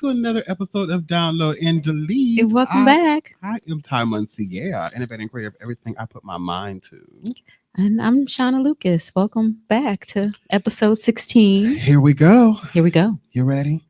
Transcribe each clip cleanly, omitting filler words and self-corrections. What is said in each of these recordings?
to another episode of Download and Delete. Welcome back. I am Ty Muncia, innovating creator of everything I put my mind to. And I'm Shauna Lucas. Welcome back to episode 16. Here we go. Here we go. You ready?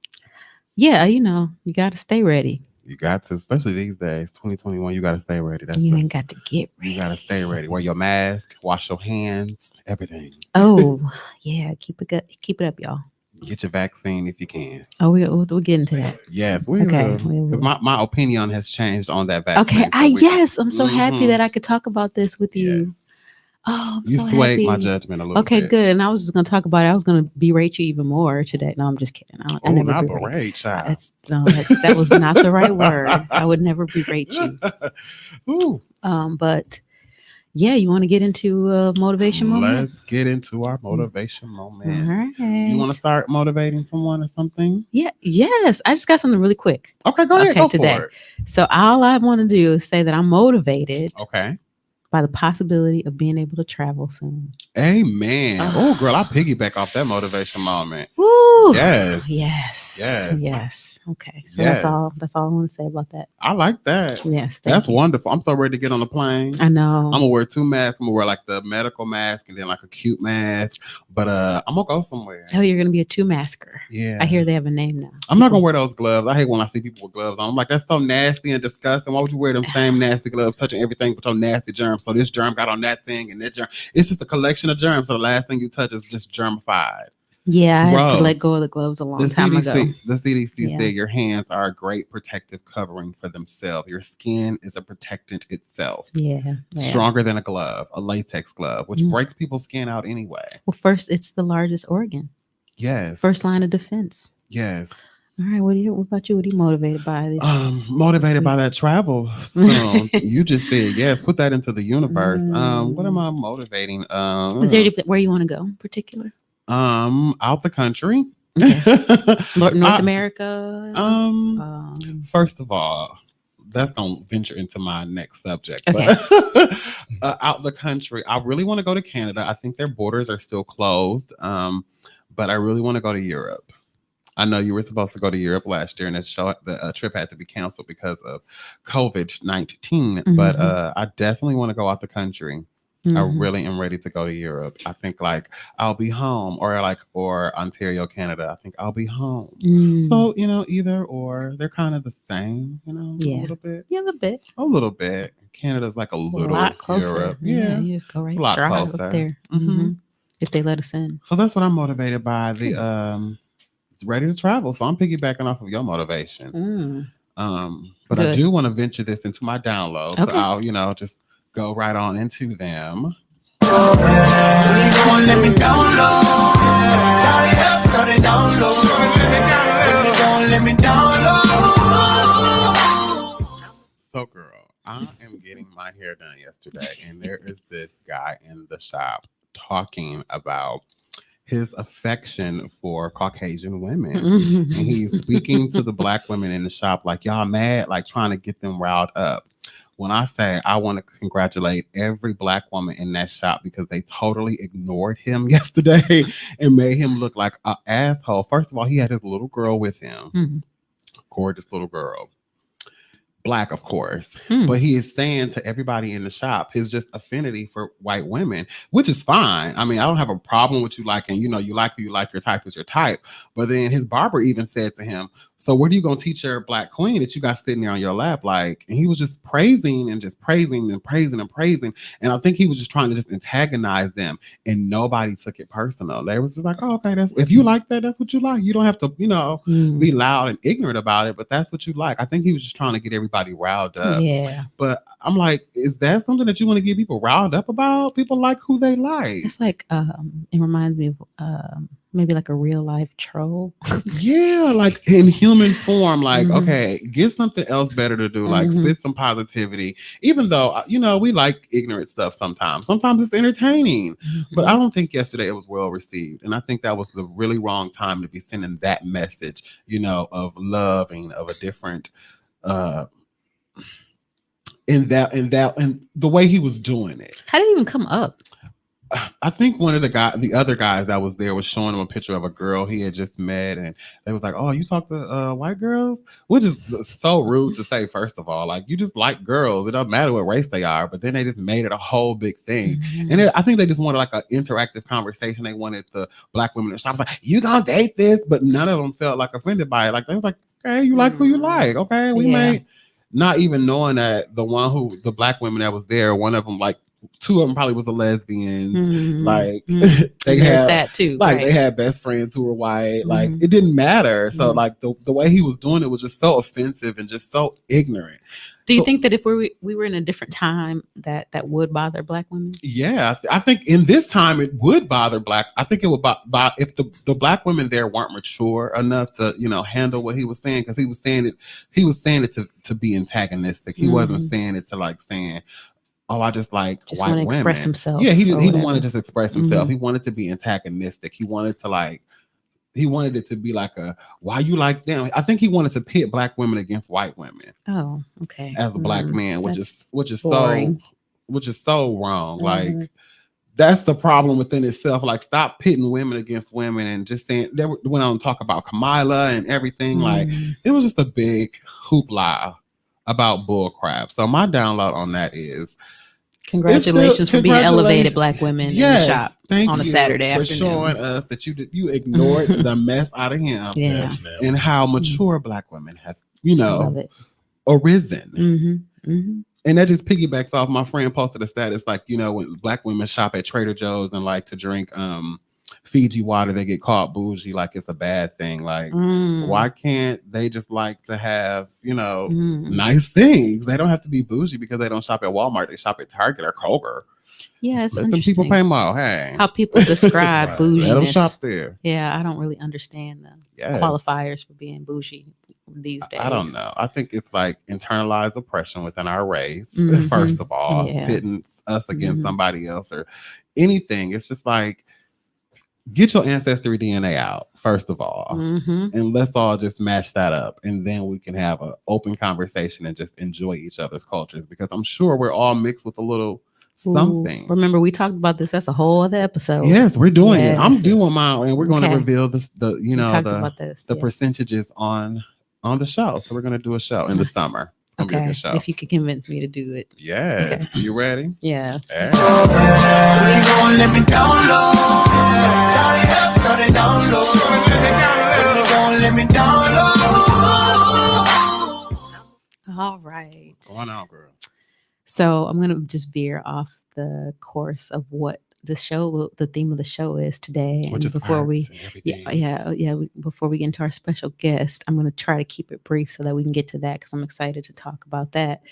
Yeah, you got to stay ready. You got to, especially these days, 2021, you got to stay ready. You ain't got to get ready. You got to stay ready. Wear your mask, wash your hands, everything. Oh, yeah. Keep it up, y'all. Get your vaccine if you can. Oh, we'll get into that. Yes, we okay. will. Because my opinion has changed on that vaccine. Okay. Yes, I'm so happy that I could talk about this with you. Yes. Oh, I'm you so swayed happy. my judgment a little bit. Okay, good. And I was just going to talk about it. I was going to berate you even more today. No, I'm just kidding. I never not berate. child. That was not the right word. I would never berate you. Ooh. But yeah, you want to get into motivation moment? Let's get into our motivation moment. All right. You want to start motivating someone or something? Yeah. Yes. I just got something really quick. Okay, go ahead. Okay, go today. for it. So all I want to do is say that I'm motivated. Okay. By the possibility of being able to travel soon. Amen. Oh, girl, I piggyback off that motivation moment. Woo. Yes. Okay. So that's all I want to say about that. I like that. Yes. That's wonderful. I'm so ready to get on the plane. I know. I'm gonna wear 2 masks. I'm gonna wear like the medical mask and then like a cute mask. But I'm gonna go somewhere. Oh, you're gonna be a 2-masker. Yeah. I hear they have a name now. I'm not gonna wear those gloves. I hate when I see people with gloves on. I'm like, that's so nasty and disgusting. Why would you wear them same nasty gloves, touching everything with your nasty germs? So this germ got on that thing and that germ. It's just a collection of germs. So the last thing you touch is just germified. Yeah, I had to let go of the gloves a long time ago. The CDC said your hands are a great protective covering for themselves. Your skin is a protectant itself. Yeah. Stronger than a glove, a latex glove, which breaks people's skin out anyway. Well, first, it's the largest organ. Yes. First line of defense. Yes. All right. What about you? What are you motivated by? Motivated by that travel. So you just said yes. Put that into the universe. What am I motivating? Is there where you want to go in particular? Out the country. Okay. North America. First of all, that's gonna venture into my next subject. Okay. But, out the country, I really want to go to Canada. I think their borders are still closed. But I really want to go to Europe. I know you were supposed to go to Europe last year, and the trip had to be canceled because of COVID-19. Mm-hmm. But I definitely want to go out the country. Mm-hmm. I really am ready to go to Europe. I think like I'll be home, or Ontario, Canada. I think I'll be home. Mm. So either or, they're kind of the same. A little bit. Yeah, a little bit. Canada's like a lot closer. Europe. Yeah, you just go right drive up there. Mm-hmm. If they let us in. So that's what I'm motivated by. The ready to travel. So I'm piggybacking off of your motivation. But good. I do want to venture this into my download. Okay. So I'll, just go right on into them. So girl, I am getting my hair done yesterday, and there is this guy in the shop talking about his affection for Caucasian women. And he's speaking to the Black women in the shop like, y'all mad, like trying to get them riled up. When I say I want to congratulate every Black woman in that shop because they totally ignored him yesterday and made him look like an asshole. First of all, he had his little girl with him. Gorgeous little girl. Black, of course, but he is saying to everybody in the shop his just affinity for white women, which is fine. I mean, I don't have a problem with you liking, you like who you like, your type is your type. But then his barber even said to him, so what are you going to teach your Black queen that you got sitting there on your lap? Like, and he was just praising and just praising and praising and praising. And I think he was just trying to just antagonize them, and nobody took it personal. They was just like, oh, okay, if you like that, that's what you like. You don't have to, be loud and ignorant about it, but that's what you like. I think he was just trying to get everybody riled up. Yeah. But I'm like, is that something that you want to get people riled up about? People like who they like. It's like, it reminds me of, maybe like a real life troll. Yeah, like in human form, like, okay, get something else better to do, like spit some positivity. Even though, we like ignorant stuff sometimes. Sometimes it's entertaining. But I don't think yesterday it was well received. And I think that was the really wrong time to be sending that message, of loving, of a different, and the way he was doing it. How did it even come up? I think one of the other guys that was there was showing him a picture of a girl he had just met, and they was like, "Oh, you talk to white girls?" Which is so rude to say. First of all, like you just like girls. It doesn't matter what race they are. But then they just made it a whole big thing, and I think they just wanted like an interactive conversation. They wanted the black women in the shop was like, "You gonna date this?" But none of them felt like offended by it. Like they was like, "Okay, you like who you like. Okay, we may." Not even knowing that the black women that was there, one of them like. Two of them probably was a lesbians. Like they had that too. Like they had best friends who were white. Like it didn't matter. So like the way he was doing it was just so offensive and just so ignorant. Do you think that if we were in a different time that would bother black women? Yeah, I think in this time it would bother black. I think it would bother if the black women there weren't mature enough to handle what he was saying, because he was saying it to be antagonistic. He wasn't saying it to like saying, "Oh, I just like white want to women." Express himself. Yeah, he didn't want to just express himself. He wanted to be antagonistic. He wanted it to be like a, why you like them? I think he wanted to pit black women against white women. Oh, okay. As a black man, which is boring. so wrong. Like that's the problem within itself. Like stop pitting women against women and just saying they went on to talk about Kamala and everything. Like it was just a big hoopla about bull crap. So my download on that is congratulations for being elevated black women in the shop on a Saturday for afternoon. Showing us that you ignored the mess out of him and how mature black women have arisen. And that just piggybacks off my friend posted a status like, when black women shop at Trader Joe's and like to drink Fiji water, they get called bougie, like it's a bad thing. Like why can't they just like to have nice things? They don't have to be bougie because they don't shop at Walmart. They shop at Target or Kroger. Yeah, it's let them people pay more. Hey, how people describe bougie. Let them shop there. Yeah, I don't really understand the qualifiers for being bougie these days. I don't know. I think it's like internalized oppression within our race. First of all, pitting us against somebody else or anything. It's just like, get your ancestry DNA out, first of all, and let's all just match that up. And then we can have an open conversation and just enjoy each other's cultures, because I'm sure we're all mixed with a little something. Remember, we talked about this. That's a whole other episode. Yes, we're doing it. I'm doing mine, and we're going to reveal the percentages on the show. So we're going to do a show in the summer. Okay, if you could convince me to do it. Yes. Okay. You ready? Yeah. All right. What's going on, girl? So I'm going to just veer off the course of what the theme of the show is today. Which is before we before we get into our special guest, I'm going to try to keep it brief so that we can get to that, because I'm excited to talk about that.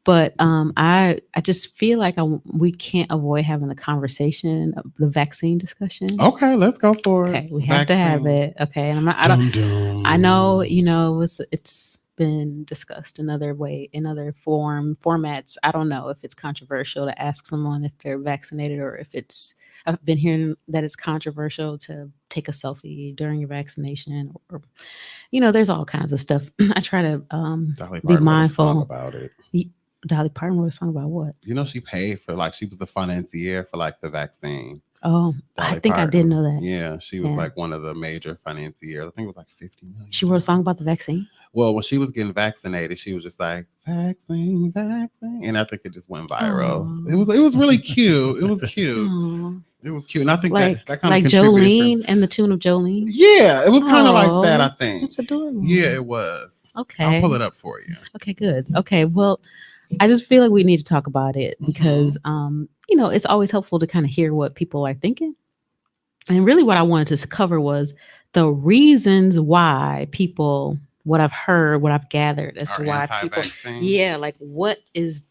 But I just feel like we can't avoid having the conversation of the vaccine discussion. Okay, let's go for it. Okay, we have to have it. Okay, and I know it's been discussed in other formats. I don't know if it's controversial to ask someone if they're vaccinated, or if I've been hearing that it's controversial to take a selfie during your vaccination, or there's all kinds of stuff. I try to be mindful about it. Dolly Parton wrote a song about what? She paid for, she was the financier for the vaccine. Oh, Dolly I think Parton. I did know that. Yeah, she was one of the major financiers. I think it was $50 million. She wrote a song about the vaccine? Well, when she was getting vaccinated, she was just like, vaccine, and I think it just went viral. Aww. It was really cute. It was cute. Aww. It was cute, and I think that kind of Jolene and the tune of Jolene. Yeah, it was kind of like that. I think it's adorable. Yeah, it was. Okay, I'll pull it up for you. Okay, good. Okay, well, I just feel like we need to talk about it because, it's always helpful to kind of hear what people are thinking. And really what I wanted to cover was the reasons why people, what I've heard, what I've gathered as to why people, what is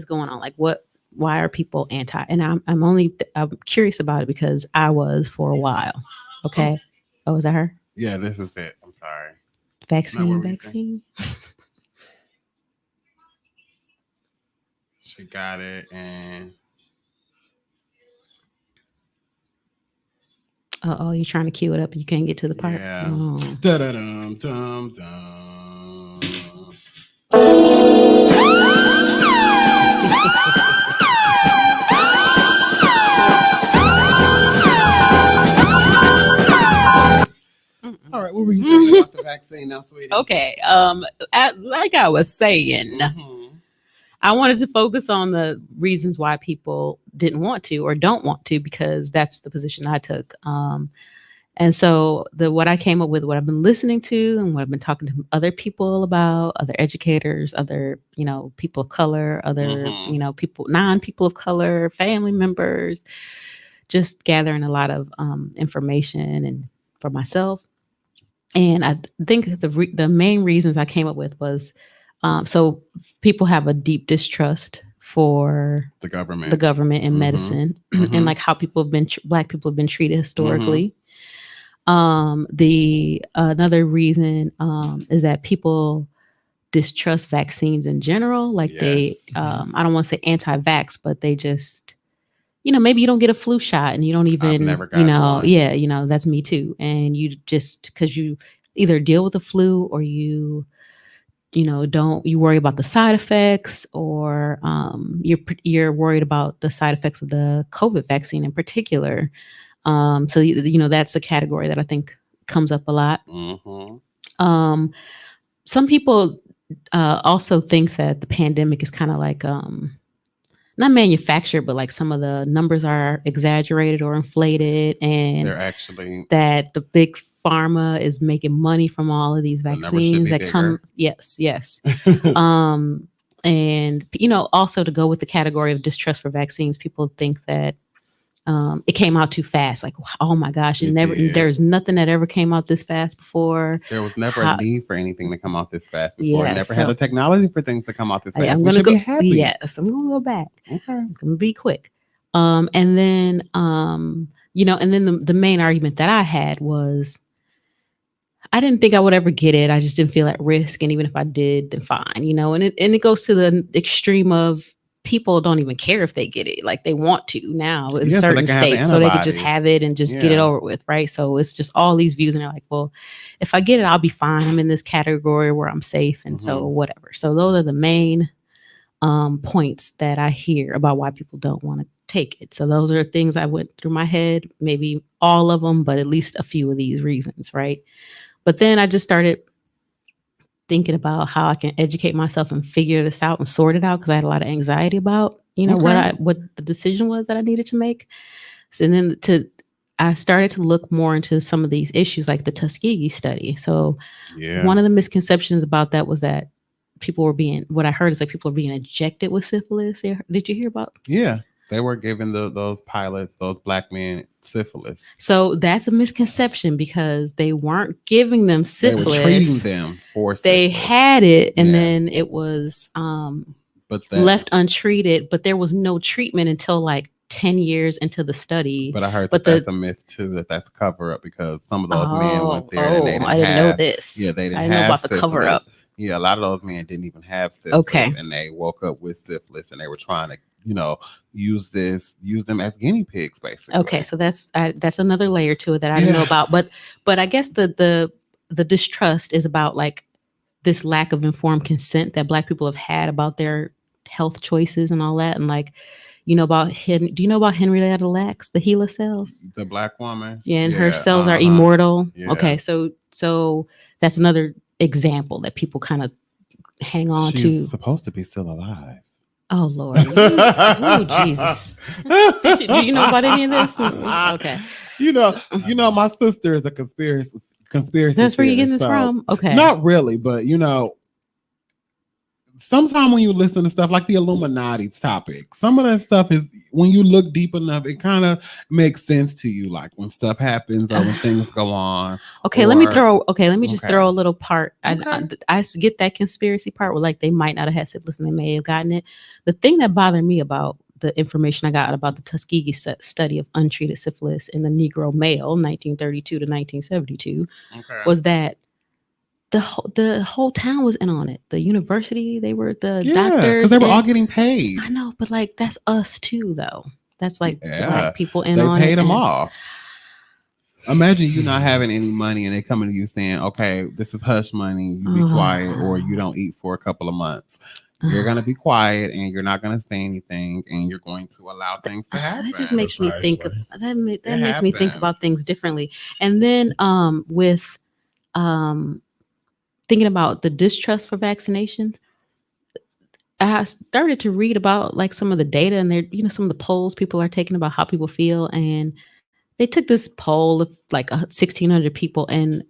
going on? Why are people anti? And I'm curious about it because I was for a while. Okay. Oh, is that her? Yeah, this is it. I'm sorry. Vaccine. She got it, and you're trying to cue it up and you can't get to the part. Yeah. Oh. Da-da-dum, dum, dum. vaccine now, sweetie? Okay. Like I was saying, Mhm. I wanted to focus on the reasons why people didn't want to or don't want to, because that's the position I took. And so what I came up with, what I've been listening to and what I've been talking to other people about, other educators, other, people of color, other, Mhm. people, non-people of color, family members, just gathering a lot of information and for myself. And I think the main reasons I came up with was, so people have a deep distrust for The the government. government and Mhm. medicine and Mhm. like how Black people have been treated Mhm. historically. The another reason is that people distrust vaccines in general. Like they, Yes. I don't want to say anti-vax, but they just, maybe you don't get a flu shot and you don't I've even, never gotten one. yeah, that's me too. And you just because you either deal with the flu or don't you worry about the side effects, or you're worried about the side effects of the COVID vaccine in particular. So that's a category that I think comes up a lot. Mhm. Um, some people also think that the pandemic is kind of like not manufactured, but like some of the numbers are exaggerated or inflated, and They're actually that the big pharma is making money from all of these the numbers should vaccines be that come. bigger. Yes. And also to go with the category of distrust for vaccines, people think that it came out too fast. Like, oh my gosh, It did. there's nothing that ever came out this fast before. There was never a How, need for anything to come out this fast before. yes, Never had the so technology for things to come out this fast. I'm We gonna should go. be happy. Yes, I'm gonna go back. Okay. I'm gonna be quick. And then and then the main argument that I had was I didn't think I would ever get it. I just didn't feel at risk, and even if I did, then fine, And it goes to the extreme of people don't even care if they get it, like they want to now in Yeah, so they certain can have the states, so they could just antibodies. have it and just get it Yeah. over with, right? So it's just all these views, and they're like, well, if I get it, I'll be fine. I'm in this category where I'm safe, and so whatever. So those are the main points that I hear about why people don't want to take it. So those are things I went through my head, maybe all of them, but at least a few of these reasons, right? But then I just started thinking about how I can educate myself and figure this out and sort it out, because I had a lot of anxiety about, Okay. what the decision was that I needed to make. So then I started to look more into some of these issues, like the Tuskegee study. So Yeah. one of the misconceptions about that was that what I heard is like people are being injected with syphilis. Did you hear about? Yeah. They were giving those pilots, those Black men, syphilis. So that's a misconception, because they weren't giving them syphilis. They were treating them for syphilis. They had it, and then it was left untreated, but there was no treatment until like 10 years into the study. But I heard that's a myth too, that's cover up, because some of those men went there and they didn't I didn't know this. Yeah, they didn't I didn't know about syphilis. the cover up. Yeah, a lot of those men didn't even have syphilis. Okay. And they woke up with syphilis, and they were trying to, use them as guinea pigs, basically. Okay, so that's another layer to it that I didn't know about. But I guess the distrust is about like this lack of informed consent that Black people have had about their health choices and all that. And like, do you know about Henrietta Lacks, the HeLa cells? The Black woman? Yeah, and her cells are immortal. Yeah. Okay, so that's another example that people kind of hang on to. She's supposed to be still alive. Oh Lord! Oh Jesus! Do you know about any of this? Okay. My sister is a conspiracy. That's where you're getting this from. Okay. Not really, but sometimes when you listen to stuff like the Illuminati topic, some of that stuff is, when you look deep enough, it kind of makes sense to you. Like when stuff happens or when things go on. Okay, let me just throw a little part. I get that conspiracy part where like they might not have had syphilis and they may have gotten it. The thing that bothered me about the information I got about the Tuskegee study of untreated syphilis in the Negro male, 1932 to 1972, was that the whole town was in on it. The university, they were the doctors, because they were all getting paid. I know, but like that's us too, though. That's like Black people in on it. They paid them and off. Imagine you not having any money and they coming to you saying, "Okay, this is hush money. You be quiet, or you don't eat for a couple of months." You're gonna be quiet and you're not gonna say anything, and you're going to allow things to happen. That just makes me think makes me think about things differently. And then with thinking about the distrust for vaccinations, I started to read about like some of the data and there, some of the polls people are taking about how people feel. And they took this poll of like 1,600 people. And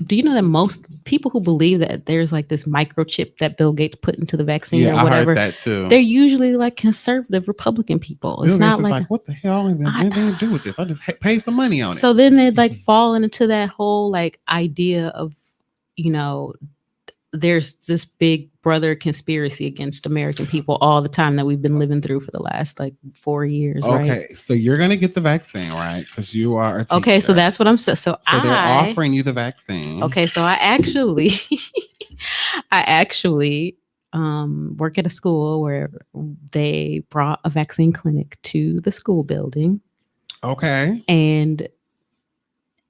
do you know that most people who believe that there's like this microchip that Bill Gates put into the vaccine Yeah, or I whatever, heard that too. they're usually like conservative Republican people. It's Bill not Gates is like, what the hell? I don't even anything to do with this. I just pay some money on it. so then they'd like fall into that whole like idea of, you know, there's this big brother conspiracy against American people all the time that we've been living through for the last like 4 years. Okay, right? so you're gonna get the vaccine, right? Because you are a teacher. Okay, so that's what I'm saying. So they're offering you the vaccine. Okay, so I actually, I actually work at a school where they brought a vaccine clinic to the school building. Okay.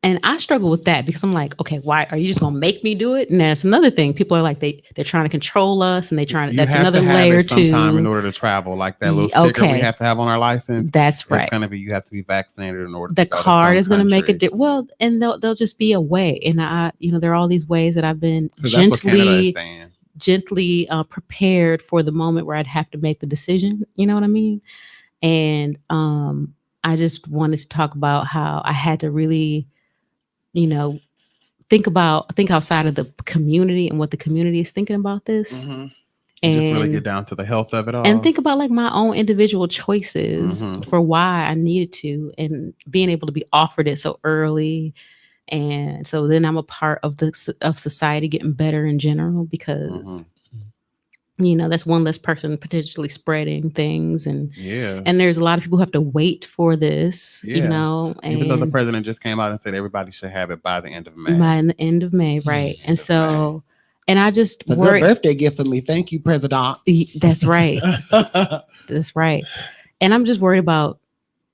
And I struggle with that because I'm like, okay, why are you just gonna make me do it? And that's another thing. People are like they're trying to control us, and that's another layer too. Sometime in order to travel, like that little sticker we have to have on our license. That's right. It's gonna be you have to be vaccinated in order. The card is gonna make a difference. Well, and they'll just be a way. And there are all these ways that I've been gently prepared for the moment where I'd have to make the decision. You know what I mean? And I just wanted to talk about how I had to really, think outside of the community and what the community is thinking about this. Mm-hmm. And just really get down to the health of it all. And think about like my own individual choices for why I needed to, and being able to be offered it so early. And so then I'm a part of society getting better in general because that's one less person potentially spreading things. And there's a lot of people who have to wait for this, even though the president just came out and said everybody should have it by the end of May. By the end of May, right. And so, and I just a good birthday gift for me. Thank you, President. That's right. That's right. And I'm just worried about,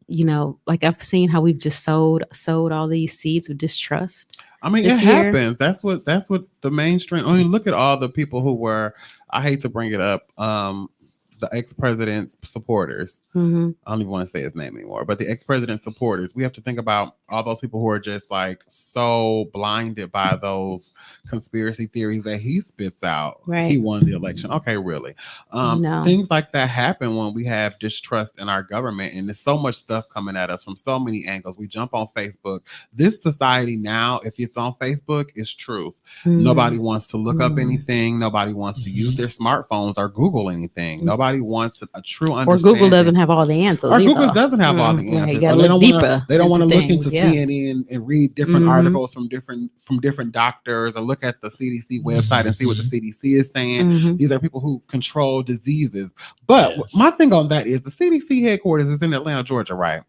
like I've seen how we've just sowed all these seeds of distrust. I mean, it happens. That's what the mainstream. I mean, look at all the people who were. I hate to bring it up. The ex-president's supporters. I don't even want to say his name anymore, but the ex-president's supporters. We have to think about all those people who are just like so blinded by those conspiracy theories that he spits out. Right. He won the election. Okay, really? No. Things like that happen when we have distrust in our government, and there's so much stuff coming at us from so many angles. We jump on Facebook. This society now, if it's on Facebook, is truth. Nobody wants to look up anything. Nobody wants to use their smartphones or Google anything. Nobody wants a true understanding. Or Google doesn't have all the answers. Or Google doesn't have all the answers. They don't want to look into CNN and read different articles from different doctors, or look at the CDC website and see what the CDC is saying. These are people who control diseases. But my thing on that is the CDC headquarters is in Atlanta, Georgia, right?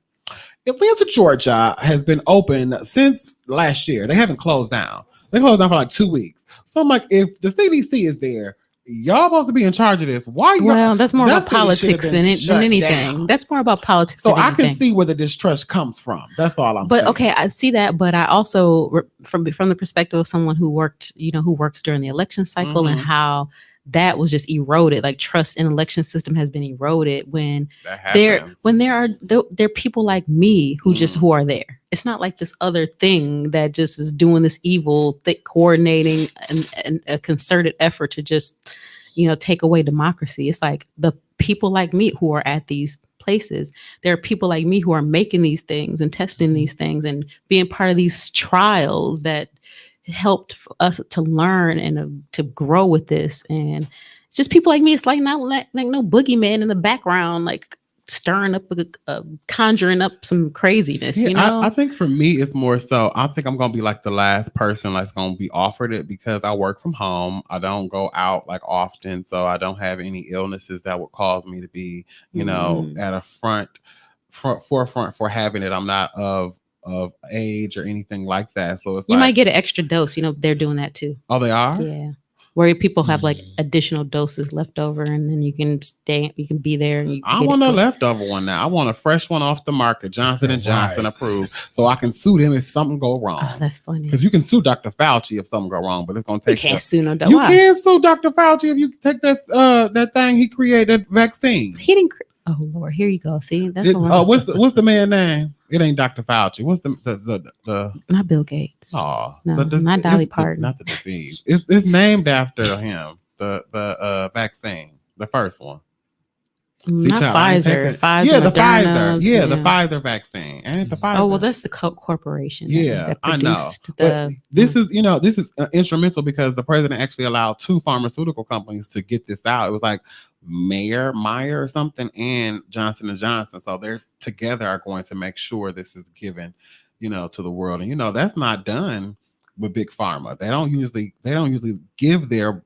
Atlanta, Georgia has been open since last year. They haven't closed down. They closed down for like 2 weeks. So I'm like, if the CDC is there, y'all supposed to be in charge of this. Why? Well, that's more about politics than anything. Down. That's more about politics. So I can see where the distrust comes from. That's all I'm saying. But okay, I see that. But I also, from the perspective of someone who works during the election cycle and how that was just eroded, like trust in election system has been eroded when there are people like me who are there. It's not like this other thing that just is doing this evil, coordinating and a concerted effort to just, take away democracy. It's like the people like me who are at these places. There are people like me who are making these things and testing these things and being part of these trials that helped us to learn and to grow with this. And just people like me, it's like not like no boogeyman in the background, like stirring up, conjuring up some craziness. I think for me, it's more so, I think I'm going to be like the last person that's going to be offered it because I work from home. I don't go out like often. So I don't have any illnesses that would cause me to be, at a forefront for having it. I'm not of age or anything like that. So if you might get an extra dose, they're doing that too. Oh, they are? Yeah. Where people have like additional doses left over, and then you can be there. And I want a leftover one now. I want a fresh one off the market, Johnson & Johnson approved, so I can sue them if something go wrong. Oh, that's funny. Because you can sue Dr. Fauci if something go wrong, but it's gonna take. You can't sue no. You can sue Dr. Fauci if you take that thing he created, vaccine. He didn't. Oh Lord, here you go. See, that's what's the man name? It ain't Dr. Fauci. What's the Not Bill Gates. oh No, the, not it's Dolly the- Parton. not the disease. It's named after him. The vaccine, the first one. See, Not child, I ain't Pfizer. taking- Pfizer. Yeah, the Moderna, Pfizer. Yeah, the Pfizer vaccine. And it's the Pfizer. Oh well, that's the corporation. Yeah, that I know. produced But the. this is instrumental because the president actually allowed 2 pharmaceutical companies to get this out. It was like Meyer or something, and Johnson & Johnson. So they're together are going to make sure this is given, to the world. And that's not done with big pharma. They don't usually give their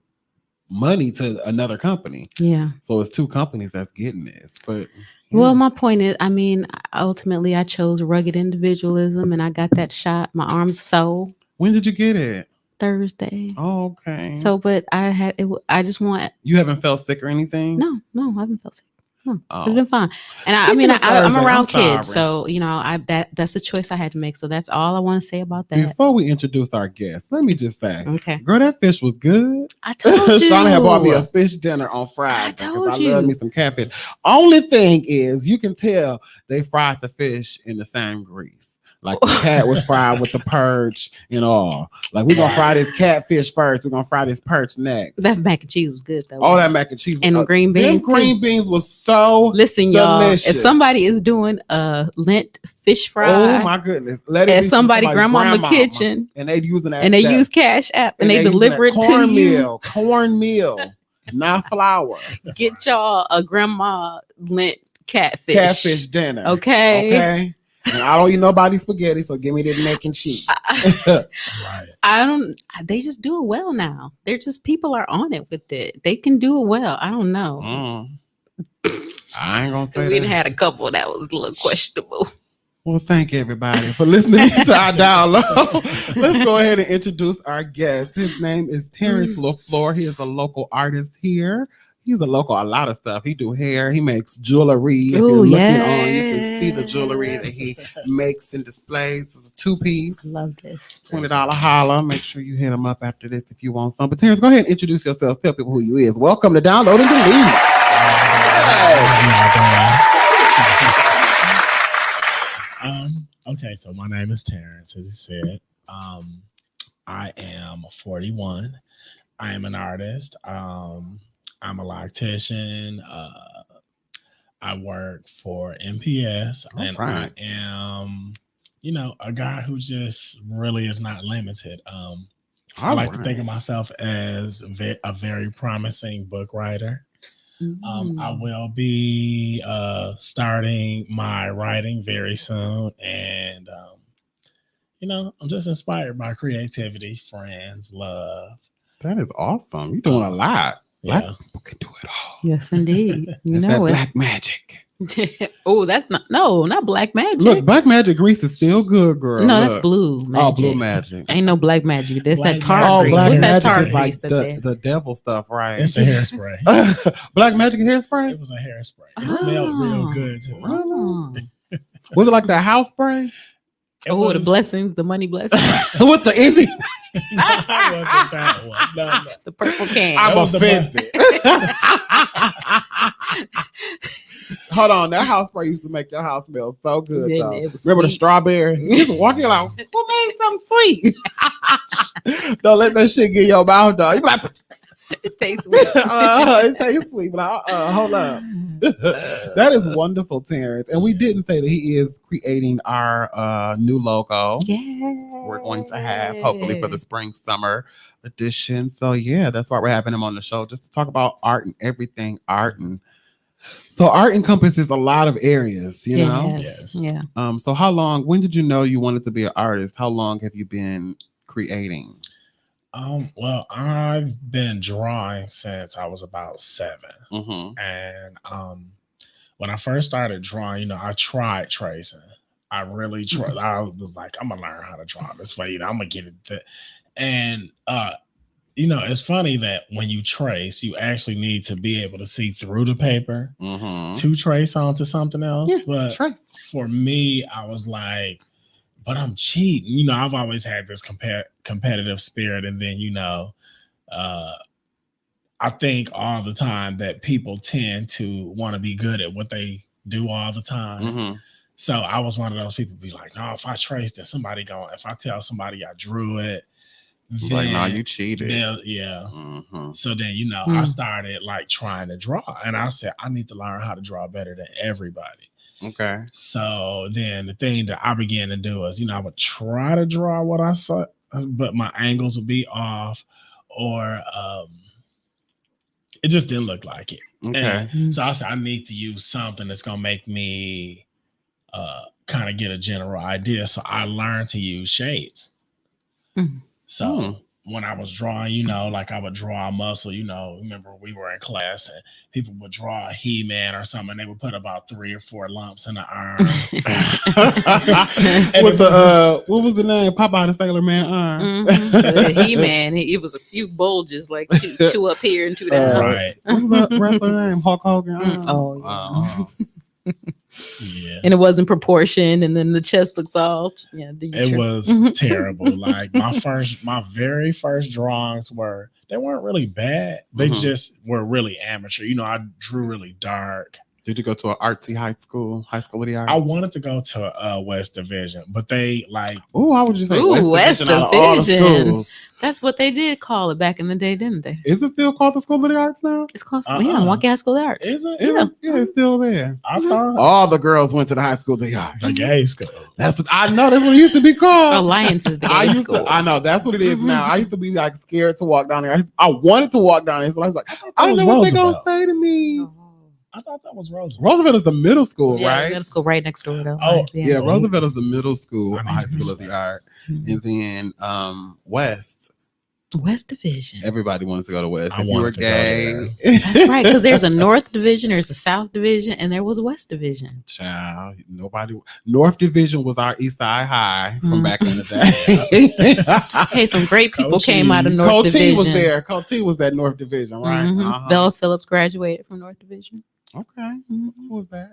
money to another company. Yeah. So it's 2 companies that's getting this. But Well, my point is, I mean, ultimately, I chose rugged individualism, and I got that shot. My arm's so when did you get it? Thursday. Oh, okay. So, but I had it. I just want. You haven't felt sick or anything? No, I haven't felt sick. No, Oh. it's been fine. And I Speaking mean, of I'm Thursday, around I'm kids, sorry. so that's a choice I had to make. So that's all I want to say about that. Before we introduce our guest, let me just say, Okay. girl, that fish was good. I told you. Shauna had bought me a fish dinner on Friday because told I you. love me some catfish. Only thing is, you can tell They fried the fish in the same grease. Like the cat was fried with the perch and all. Like we're gonna fry this catfish first. We're gonna fry this perch next. That mac and cheese was good though. All that mac and cheese and green beans. Them green beans was so Listen, y'all. delicious. If somebody is doing a Lent fish fry, oh my goodness, let it at be from somebody's grandmama kitchen, and they using that and they that- use Cash App, and they using deliver it that to you. cornmeal, not flour. Get y'all a grandma Lent catfish. Catfish dinner. Okay. And I don't eat nobody spaghetti, so give me that mac and cheese. Right. I don't. They just do it well now. They're just people are on it with it. They can do it well. I don't know. I ain't gonna say We that. had a couple that was a little questionable. Well, thank everybody for listening to our dialogue. Let's go ahead and introduce our guest. His name is Terrence LaFleur. He is a local artist here. He's a lot of stuff. He do hair. He makes jewelry. If you're Ooh, looking on, you can see the yes. jewelry that he makes and displays. It's a 2-piece. Love this. $20 holla. Make sure you hit him up after this if you want some. But Terrence, go ahead and introduce yourself. Tell people who you is. Welcome to Download and Delete. Okay, so my name is Terrence, as he said. I am 41. I am an artist. I'm a loctician. I work for MPS, and right. I am, a guy who just really is not limited. I like to think of myself as a very promising book writer. I will be starting my writing very soon, and I'm just inspired by creativity, friends, love. That is awesome. You're doing a lot. Black Yeah. people can do it all. Yes, indeed. You It's that know it. black magic. Oh, that's not black magic. Look, black magic grease is still good, girl. no, Look. that's blue magic. Oh, blue magic. Ain't no black magic. That's Black that tar magic. Oh, grease. black What's that magic tar is like grease that they? the devil stuff, right? It's the hairspray. Black magic It hairspray? was a hairspray. It smelled real Oh. good too. Oh, Was it like the house spray? It oh the was- blessings, the money blessings, With the Indian? No, it wasn't that one. No. the purple can. I'm That was the offended. Hold on, that house spray used to make your house smell so good. Didn't Though. it? It was Remember the sweet. strawberry? You used to walk in like, who made something sweet? Don't let that shit get in your mouth, dog. You be like, It tastes sweet. it tastes sweet, but hold up. That is wonderful, Terrence. And we didn't say that he is creating our new logo. Yeah. We're going to have hopefully for the spring summer edition. So yeah, that's why we're having him on the show, just to talk about art and everything art. And so art encompasses a lot of areas, you know. Yes. Yes. Yeah. So when did you know you wanted to be an artist? How long have you been creating? Well, I've been drawing since I was about 7. Mm-hmm. And when I first started drawing, I tried tracing. I really tried. I was like, I'm gonna learn how to draw this way. I'm gonna get it. And it's funny that when you trace, you actually need to be able to see through the paper Mm-hmm. to trace onto something else. Yeah, But trace. for me, I was like, but I'm cheating. I've always had this competitive spirit. And then, I think all the time that people tend to want to be good at what they do all the time. Mm-hmm. So I was one of those people be like, no, if I trace this, if I tell somebody I drew it, Like, no, you cheated. Yeah. Mhm. So then, I started like trying to draw, and I said, I need to learn how to draw better than everybody. Okay. So then the thing that I began to do is, I would try to draw what I saw, but my angles would be off, or it just didn't look like it. Okay. And so I said, I need to use something that's going to make me kind of get a general idea. So I learned to use shades. So when I was drawing, like I would draw a muscle, remember we were in class and people would draw a He-Man or something, and they would put about 3 or 4 lumps in the arm. With the what was the name? Popeye the Sailor Man arm. He-Man, it was a few bulges, like two up here and 2 down. Right. What was that wrestler name? Hulk Hogan. Oh, yeah. Yeah. And it wasn't proportioned, and then the chest looks all it was terrible. Like my very first drawings they weren't really bad. They just were really amateur. I drew really dark. Did you go to an artsy high school of the arts? I wanted to go to West Division, but they like. Oh, how would you say West Division out of all the Division? schools? That's what they did call it back in the day, didn't they? Is it still called the School of the Arts now? It's called Milwaukee High School of the Arts. Is it? Yeah, it's still there. I thought All the girls went to the High School of the Arts. the gay school. That's what I know. That's what it used to be called. Alliance is the gay school. I know that's what it is now. I used to be like scared to walk down there. I wanted to walk down there, but I was like, I don't know what they're gonna say to me. I thought that was Roosevelt. Roosevelt is the middle school, Yeah, right? middle school right next door, though. Oh, Yeah, Roosevelt is the middle school, I need High to School of visit the Art, and then West Division. Everybody wanted to go to West. I If you were wanted to go gay, That's right, because there's a North Division, there's a South Division, and there was a West Division. child, nobody. North Division was our East Side High from back in the day. Hey, some great people Coach came out of North Coach T Division. was there. Coach T was that North Division, right? Mhm. Vel Phillips graduated from North Division. Okay, Mhm. who was that?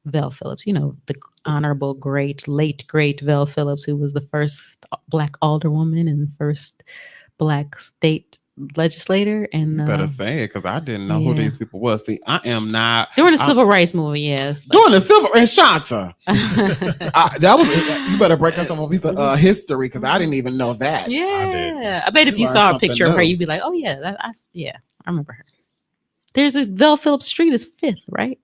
Vel Phillips, the honorable, late great Vel Phillips, who was the first Black alderwoman and first Black state legislator. And You better say it, because I didn't know who yeah. these people was. See, I am not during the Civil Rights Movement, yes. doing the civil and Shanta. That was you better break us up a piece of history, because I didn't even know that. Yeah, I bet if You you learned saw a something picture of her, new. you'd be like, "Oh yeah, I remember her." There's a Vel Phillips Street is 5th, right?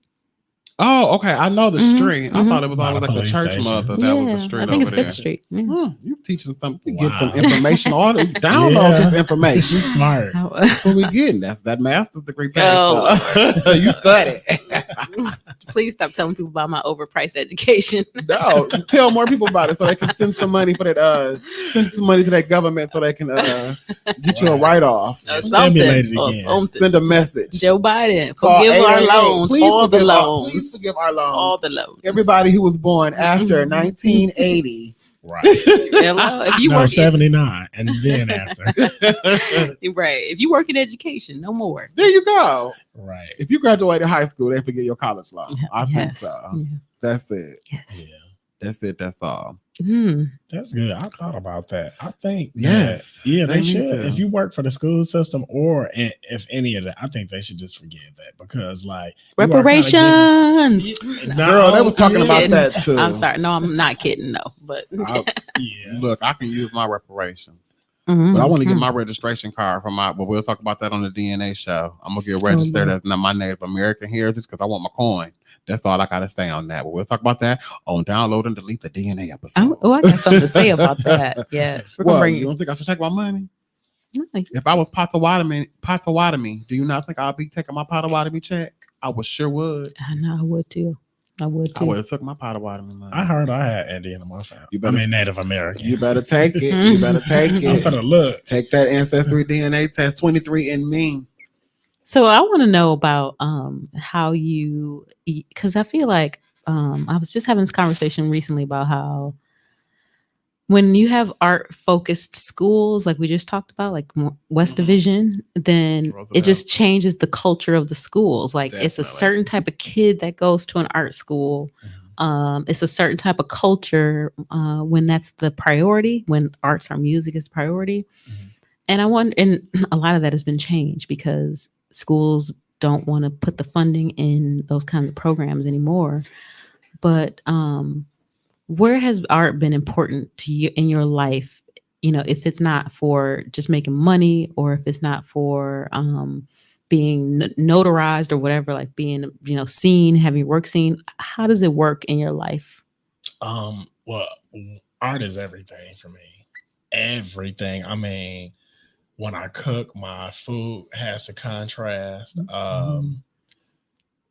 Oh, okay. I know the Mhm, street. I mhm. thought it was By always the like the police church station. mother. That was the street I think it's over there. 5th Street. Yeah. You teaching something. You get some Wow. information. All download Yeah. this information. She's smart. That's what we getting. That's that master's degree. Oh, You study. Please stop telling people about my overpriced education. No, tell more people about it so they can send some money for that. Send some money to that government so they can get you a write off. Or Stimulated something. Or again. something. Send a message. Joe Biden, Call forgive our 888. loans, Please all the forgive our- loans, Please forgive our loans. all the loans. Everybody who was born after 1980. Right. Hello? If you No, work 79, and then after. right, if you work in education, no more. There you go. Right. If you graduated high school, they forget your college loan. I think Yes. so. Yeah. That's it. Yes. Yeah. That's it. That's all. That's good. I thought about that. I think Yes, that, yeah, they they need should. to. If you work for the school system or if any of that, I think they should just forgive that, because like you are kinda Reparations. giving- Girl, they was talking I'm about kidding. that too. I'm sorry. No, I'm not kidding. No, but Yeah. Look, I can use my reparations, Mhm. but I want to get my registration card from my. But we'll talk about that on the DNA show. I'm gonna get registered Lord. as my Native American heritage because I want my coin. That's all I gotta say on that. But we'll talk about that on Download and Delete the DNA episode. I got something to say about that. Yes, we're gonna What? bring You don't think I should take my money? No, If I was Potawatomi, do you not think I'll be taking my Potawatomi check? I would sure would. I know I would too. I would I too. would have took my Potawatomi money. I heard I had Indian in my family. You better- Native American. You better take it. You better take I'm it. finna look. Take that Ancestry DNA test 23andMe. So I want to know about how you, because I feel like I was just having this conversation recently about how when you have art focused schools, like we just talked about, like West Division, then it Roosevelt. just changes the culture of the schools. Like it's a Definitely. certain type of kid that goes to an art school. It's a certain type of culture when that's the priority, when arts or music is priority. And I wonder, and a lot of that has been changed because schools don't want to put the funding in those kinds of programs anymore. but where has art been important to you in your life? You know, if it's not for just making money, or if it's not for being notarized or whatever, like being, you know, seen, having your work seen. How does it work in your life? Well, art is everything for me. Everything. I mean, when I cook, my food has to contrast.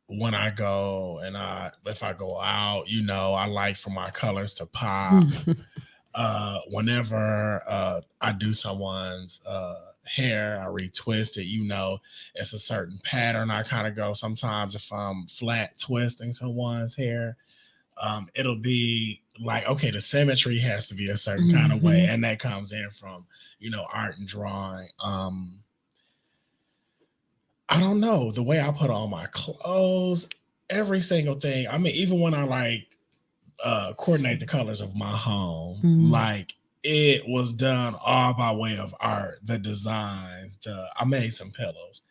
When I go and if I go out, you know, I like for my colors to pop. Whenever I do someone's hair, I retwist it, you know, it's a certain pattern I kind of go. Sometimes if I'm flat twisting someone's hair, it'll be like, okay, the symmetry has to be a certain kind of way, and that comes in from, you know, art and drawing. I don't know, the way I put on my clothes, every single thing. I mean, even when I like coordinate the colors of my home, like it was done all by way of art. The designs, I made some pillows.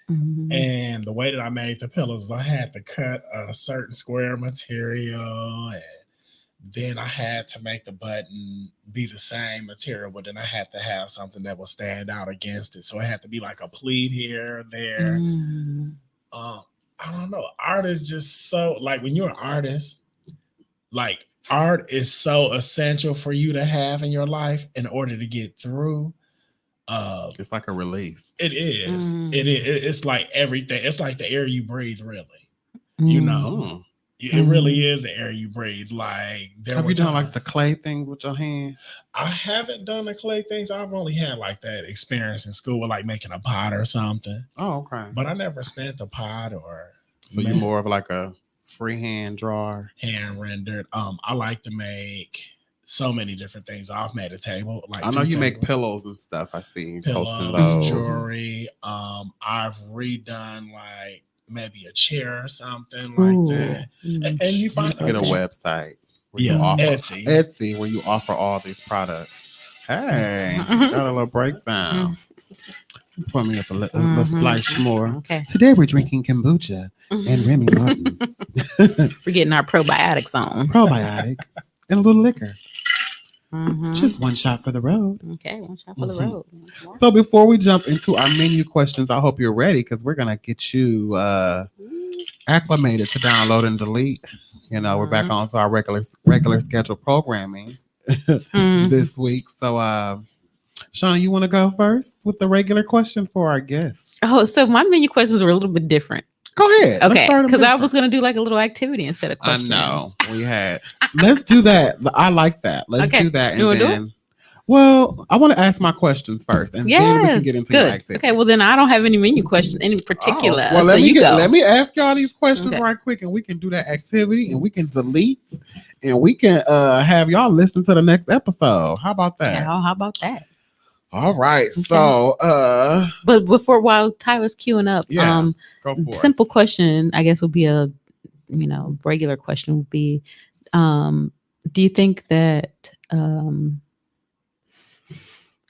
And the way that I made the pillows, I had to cut a certain square material, and then I had to make the button be the same material, but then I had to have something that would stand out against it. So it had to be like a pleat here or there. I don't know. Art is just so, like, when you're an artist, like, art is so essential for you to have in your life in order to get through. It's like a release. It is. It is. It's like everything. It's like the air you breathe, really. You know, it really is the air you breathe. Like, have you done like the clay things with your hand? I haven't done the clay things. I've only had like that experience in school with like making a pot or something. Oh, okay. But I never spent a pot or. So you're more of like a freehand drawer, hand rendered. I like to make so many different things. I've made a table. Like, I know you make pillows and stuff. I see you posting those. Jewelry. I've redone like maybe a chair or something like that. And you find to get a website. Etsy, where you offer all these products. Hey, got a little breakdown. Pour me up a little splash more. Okay. Today we're drinking kombucha and Remy Martin. We're getting our probiotics on. Probiotic and a little liquor. Just one shot for the road. Okay, one shot for the road. So before we jump into our menu questions, I hope you're ready, because we're gonna get you acclimated to download and delete. You know, we're back on to our regular scheduled programming this week. So Shauna, you want to go first with the regular question for our guests? Oh, so my menu questions were a little bit different. Go ahead. Okay, because I was going to do like a little activity instead of questions. I know. We had. Let's do that. I like that. Let's do that. You want to do it? Well, I want to ask my questions first, and then we can get into the activity. Okay, well then I don't have any menu questions in particular. Well, let me ask y'all these questions right quick, and we can do that activity, and we can delete, and we can have y'all listen to the next episode. How about that? Yeah, how about that? All right. Okay. So but while Tyler's queuing up, go for simple question, I guess, would be a regular question would be, do you think that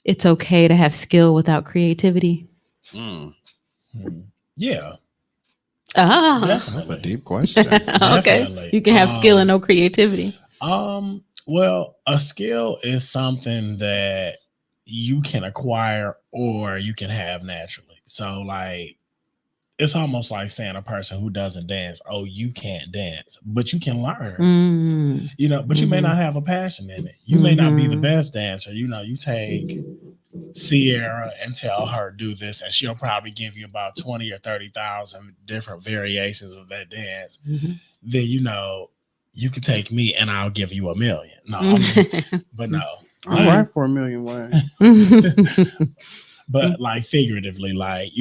it's okay to have skill without creativity? Yeah. That's a deep question. Okay. You can have skill and no creativity. Well, a skill is something that you can acquire or you can have naturally. So like, it's almost like saying a person who doesn't dance, oh, you can't dance, but you can learn, but you may not have a passion in it. You may not be the best dancer. You take Sierra and tell her do this, and she'll probably give you about 20 or 30,000 different variations of that dance. Then, you can take me and I'll give you 1 million. No, but no. All right, for 1 million ways. But like figuratively, like,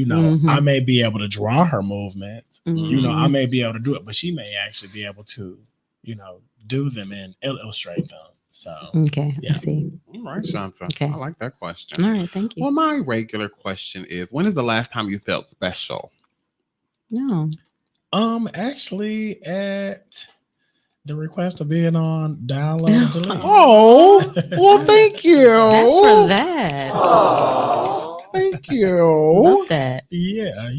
I may be able to draw her movements, I may be able to do it, but she may actually be able to, do them and illustrate them. So, okay, I see. All right, Shanta. Okay. I like that question. All right, thank you. Well, my regular question is, when is the last time you felt special? No. Actually, at the request of being on Download and Delete. Oh, well, thank you. That's for that. Oh, thank you. Love that. Yeah,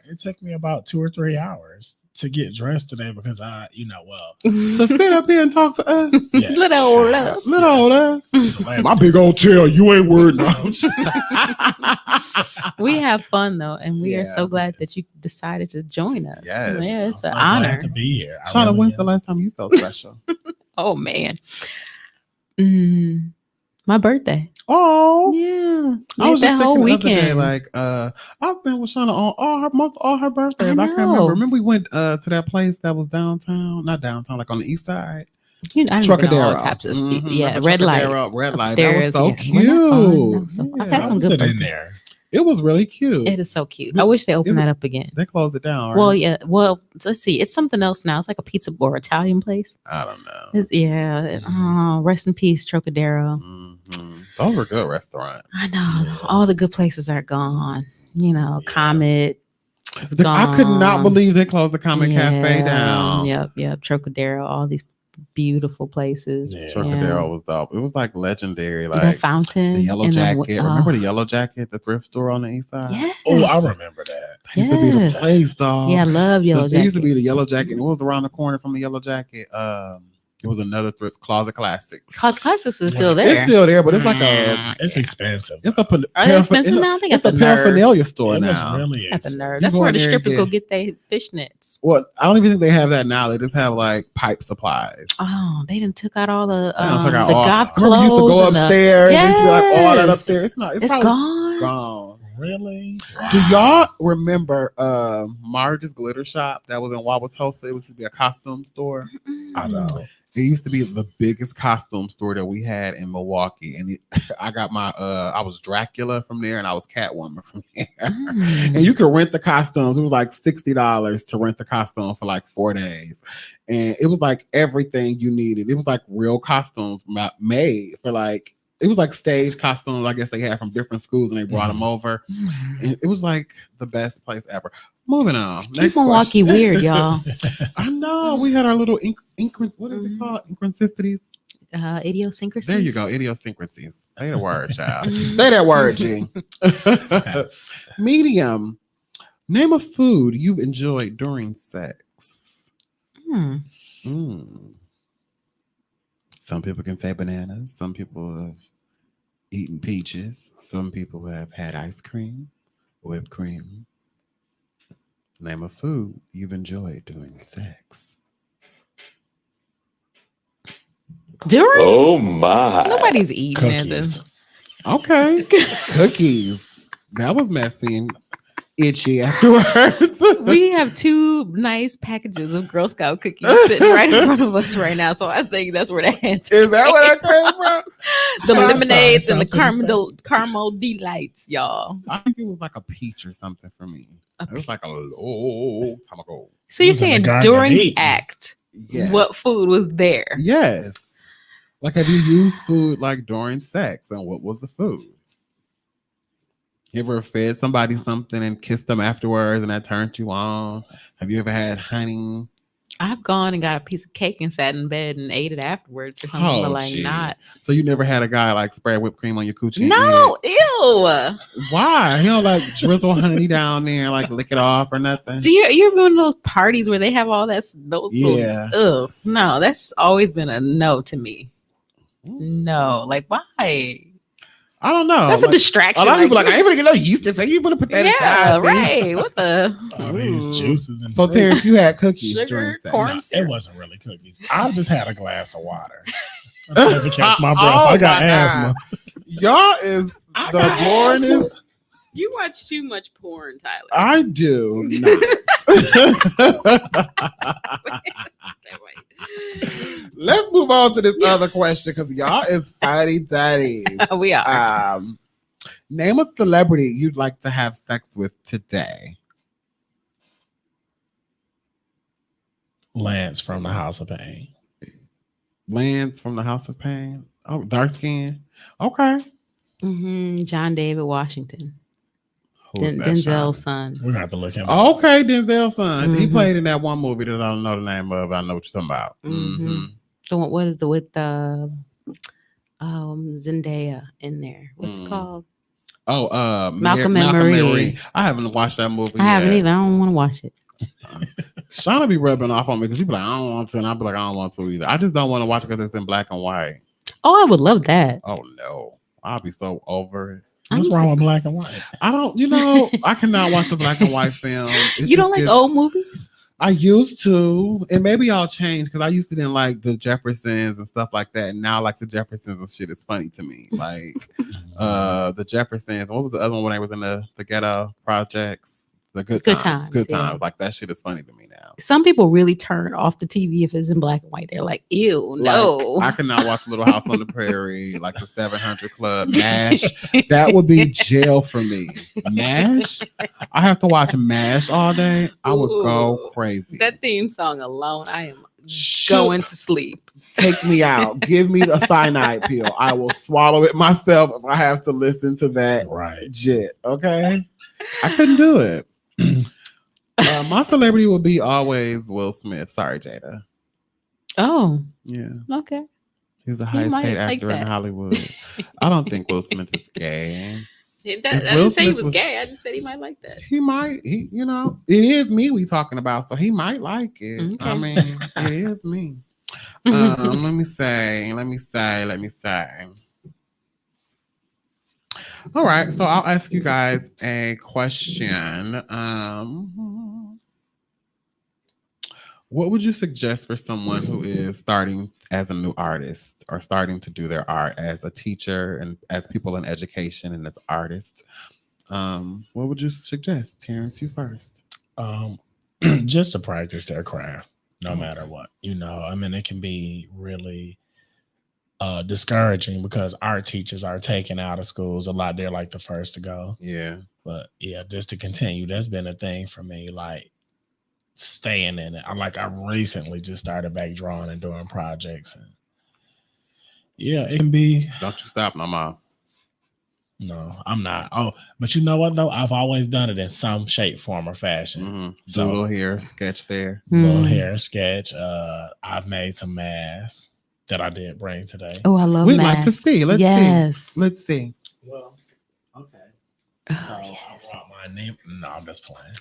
it took me about 2 or 3 hours to get dressed today because I, To sit up here and talk to us. yes, Little old us. Little old us. celebrity. My big old tail, you ain't worried now. We have fun though, and we are Yeah. so glad that you decided to join us. Yes. Yeah, it's I'm an so glad honor. to be here. I Shauna, really when's am. the last time you felt special? Oh man, my birthday. Oh, Yeah, I was that just whole thinking the other day, weekend. like, I've been with Shauna on all her birthdays. I can't know. remember. Remember we went to that place that was downtown, not downtown, like on the east side. You know, I done been to all Trocadero. types of Mhm, yeah, remember red light. Trocadero, red light. Upstairs, That was so yeah. cute. Wasn't that fun? That was so fun. I've had Yeah. some I good was in birthdays. there. It was really cute. It is so cute. I wish they opened Is it- that up again. They closed it down. Right? Well, yeah. Well, let's see. It's something else now. It's like a pizza or Italian place. I don't know. It's, yeah. Rest in peace, Trocadero. Mhm. Those were good restaurants. I know. All the good places are gone. You know, Yeah. Comet is gone. I could not believe they closed the Comet Cafe Yeah, down. Yep. Trocadero. All these beautiful places. Yeah. Trocadero was dope. It was like legendary. That Like fountain. the Yellow and Jacket. then- Remember the Yellow Jacket, the thrift store on the east side? Yes. Oh, I remember that. That used to be the Yes. place, dog. Yeah, I love Yellow There used to Jacket. be the Yellow Jacket. And what was around the corner from the Yellow Jacket? It was another thrift, Closet Classics. Cause Classics is still It's there. It's still there, but it's like a It's expensive. it's a Are they expensive now? They got it's a the nerve. paraphernalia store It was now. really At the expensive. nerve. You That's go where in the there and strippers go get- get their fishnets. Well, I don't even think they have that now. They just have like pipe supplies. Oh, they done took out all the They done took out the all- goth I remember clothes. you used to go and the- upstairs. There used to be like all that up Yes. there. It's not. It's, It's probably gone. gone. Really? Do y'all remember Marge's Glitter Shop that was in Wauwatosa? It was to be a costume store. I know. It used to be the biggest costume store that we had in Milwaukee, and I got my I was Dracula from there, and I was Catwoman from there. Mm. And you could rent the costumes. It was like $60 to rent the costume for like 4 days, and it was like everything you needed. It was like real costumes made for like. It was like stage costumes, I guess they had from different schools, and they brought them over. And it was like the best place ever. Moving on. Keep Next Milwaukee question. weird, y'all. I know. We had our little what is it called? Inconsisticities. Idiosyncrasies. There you go. Idiosyncrasies. Say the word, child. Mhm. Say that word, G. Medium. Name a food you've enjoyed during sex. Hmm. Some people can say bananas. Some people have eaten peaches. Some people have had ice cream, whipped cream. Name a food you've enjoyed during sex. During? Oh my. Nobody's eating at Cookies. this. Okay. Cookies. That was messy and itchy afterwards. We have 2 nice packages of Girl Scout cookies sitting right in front of us right now. So I think that's where that answer Is that where that came from? the Shout lemonades out and the something. caramel delights, y'all. I think it was like a peach or something for me. It was like a long time ago. So you're Those are the saying Garden of during the Eden. act, Yes. what food was there? Yes. Like, have you used food like during sex, and what was the food? You ever fed somebody something and kissed them afterwards, and that turned you on? Have you ever had honey? I've gone and got a piece of cake and sat in bed and ate it afterwards or something, Oh, but like gee. not. So you never had a guy like spread whipped cream on your coochie? and No, ew. eat it? Why? You don't like drizzle honey down there and like lick it off or nothing? Do you ever go to those parties where they have all that? Those Yeah. Little, ugh, no, that's just always been a no to me. No, like why? I don't know. That's Like, a distraction. a lot of people like, I ain't gonna get no yeast if you gonna put that yeah, inside. right. What the? All these Ooh. juices and So fruit. Terrence, you had cookies Sugar, during sex. corn No, syrup. it wasn't really cookies. I just had a glass of water. I had to catch my breath. Oh I got my God. asthma. Y'all is I the got boringest. You watch too much porn, Tyler. I do not. Let's move on to this other question because y'all is fighty daddies. We are. Name a celebrity you'd like to have sex with today. Lance from the House of Pain. Lance from the House of Pain. Oh, dark skin. Okay. John David Washington, Who's that, Denzel's Shonda? son. We're gonna have to look him up. Okay, Denzel's son. He Mhm. played in that one movie that I don't know the name of. I know what you're talking about. Mhm. The one, what is the with the Zendaya in there? What's Mm. it called? Oh, Malcolm and Marie. I haven't watched that movie. I haven't yet. either. I don't want to watch it. Shauna be rubbing off on me because she be like, I don't want to, and I be like, I don't want to either. I just don't want to watch it because it's in black and white. Oh, I would love that. Oh no, I'll be so over it. What's wrong with black and white? I don't, I cannot watch a black and white film. You don't like old movies? I used to, and maybe I'll change because I used to didn't like the Jeffersons and stuff like that. And now, like the Jeffersons and shit is funny to me. Like the Jeffersons. What was the other one when I was in the Ghetto Projects? The Good Times. Good Times. Like that shit is funny to me now. Some people really turn off the TV if it's in black and white. They're like, ew, no. Like, I cannot watch Little House on the Prairie, like the 700 Club, MASH. That would be jail for me. MASH? I have to watch MASH all day. I would go crazy. That theme song alone, I am going to sleep. Take me out. Give me a cyanide pill. I will swallow it myself if I have to listen to that shit. Okay? I couldn't do it. My celebrity will be always Will Smith. Sorry, Jada. Oh, yeah. Okay. He's the highest paid actor in Hollywood. I don't think Will Smith is gay. I didn't say he was gay. I just said he might like that. He might. It is me we talking about, so he might like it. Okay. I mean, it is me. Let me say. All right, so I'll ask you guys a question. What would you suggest for someone who is starting as a new artist or starting to do their art as a teacher and as people in education and as artists? What would you suggest? Terrence, you first. Just to practice their craft, no matter what. I mean, it can be really discouraging because art teachers are taken out of schools a lot. They're like the first to go. Yeah. But yeah, just to continue, that's been a thing for me, like staying in it. I recently just started back drawing and doing projects. And yeah, it can be. Don't you stop, Mama. No, I'm not. Oh, but you know what though? I've always done it in some shape, form, or fashion. Mm-hmm. So, little hair, sketch there. Little hair, sketch. I've made some masks that I did bring today. Oh, I love We'd masks. like to see. Let's see. Well, okay. Oh, So yes. I brought my name. No, I'm just playing.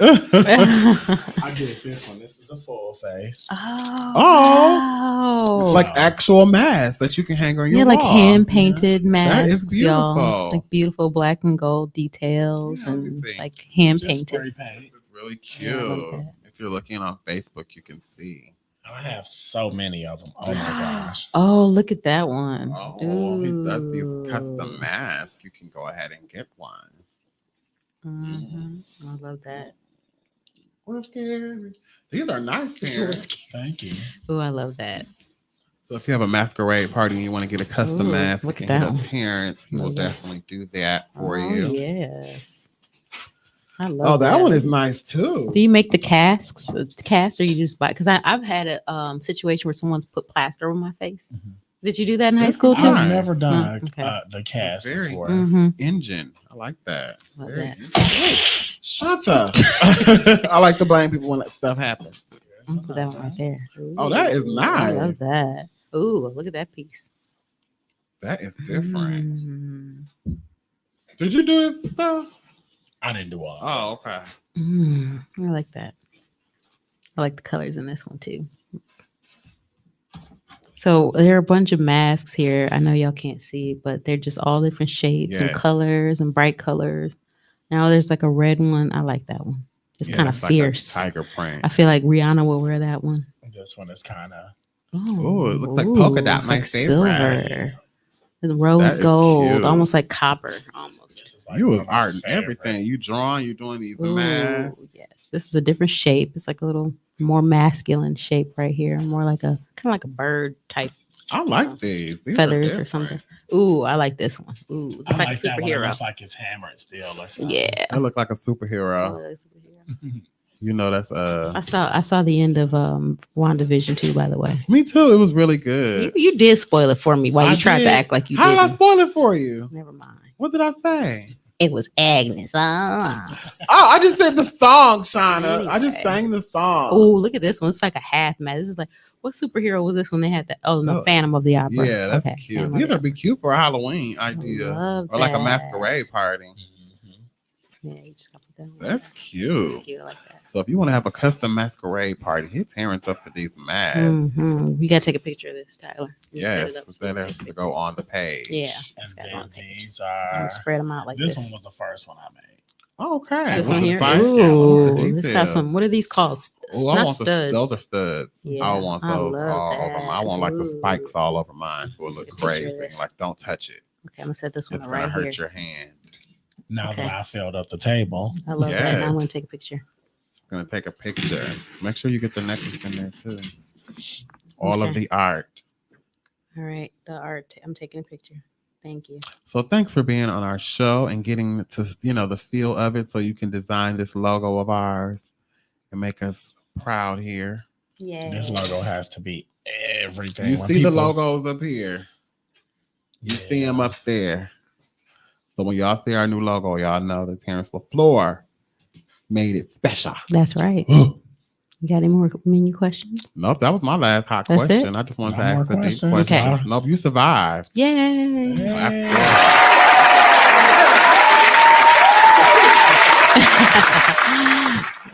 I did this one. This is a full face. Oh, It's like actual masks that you can hang on your wall. like hand painted masks. That is beautiful. Y'all. Like beautiful black and gold details and like hand painted. It's really cute. If you're looking on Facebook, you can see. I have so many of them. Oh my gosh. Oh, look at that one. Oh, he does these custom masks. You can go ahead and get one. Mm-hmm. I love that. We're scared. These are nice pairs. Thank you. Oh, I love that. So if you have a masquerade party and you want to get a custom mask, look you at can that hit one. up Terrence. He will definitely do that for you. Yes. I love that one is nice too. Do you make the casts, or you just buy? Because I've had a situation where someone's put plaster on my face. Mm-hmm. Did you do that in high school too? I've never done Okay. the cast Very before. Mm-hmm. engine. I like that. Love Very that. engine. Shut up. I like to blame people when that stuff happens. Put that one right there. Oh, that is Ooh, I love nice. that. Ooh, look at that piece. That is different. Mm. Did you do this stuff? I didn't do all. Oh, okay. I like that. I like the colors in this one too. So there are a bunch of masks here. I know y'all can't see, but they're just all different shapes and Yes. colors and bright colors. Now there's like a red one. I like that one. It's kind of it's like a fierce. tiger print. I feel like Rihanna will wear that one. This one is kind of. Oh, it looks like polka dot, it's my like favorite. silver. The rose That is gold, cute. almost like copper, almost. You was art and everything. You drawing, you doing these masks. Ooh, yes, this is a different shape. It's like a little more masculine shape right here, more like a kind of like a bird type. I like these. These are Feathers or different. something. Ooh, I like this one. Ooh, it's I like a that one. It superhero. looks like it's hammered still or something. Yeah. They look like a superhero. Oh, that's a superhero. You know that's I saw the end of WandaVision too, by the way. me too. It was really good. You did spoil it for me while you I tried did. to act like you How did I didn't. spoil it for you? Never mind. What did I say? It was Agnes. Oh, I just said the song, Shauna. I just Anyway. sang the song. Oh, look at this one. It's like a half mask. This is like, what superhero was this when they had that? Oh, no, Oh, Phantom of the Opera. Yeah, that's Okay, cute. Phantom of These the would be cute for a Halloween idea. love Or like a that. masquerade party. Mhm. Yeah, you just got to put that on. That's cute. Cute, I like that. So if you want to have a custom masquerade party, hit Terrence up for these masks. You gotta take a picture of this, Tyler. You set Yes, it up so that we has can to go on the page. Yeah, And it's got it on then the page. these I'm gonna are. spread them out like This this. one was the first one I made. Okay. This with one the here. spice Ooh, the it's got details. some. What are these called? Oh, I Not want studs. those are studs. Yeah, I want I those love all over. I that. want like the spikes Ooh. all over mine, so it Take look a picture of crazy. this. Like, don't touch it. Okay, I'm gonna set this one It's up gonna right hurt here. your hand. Now Okay. that I filled up the table. I love that. Now I'm gonna Yes. take a picture. It's gonna take a picture. Make sure you get the necklace in there too. All of Okay. the art. All right, the art. I'm taking a picture. Thank you. So thanks for being on our show and getting to the feel of it, so you can design this logo of ours and make us proud here. Yeah. This logo has to be everything. You When see the people- logos up here. You see Yeah. them up there. So when y'all see our new logo, y'all know that Terrence LaFleur made it special. That's right. You got any more menu questions? Nope, that was my last hot That's it? question. I just wanted to No ask more the deep questions? questions. Okay. Nope, you survived. Yay. Clap.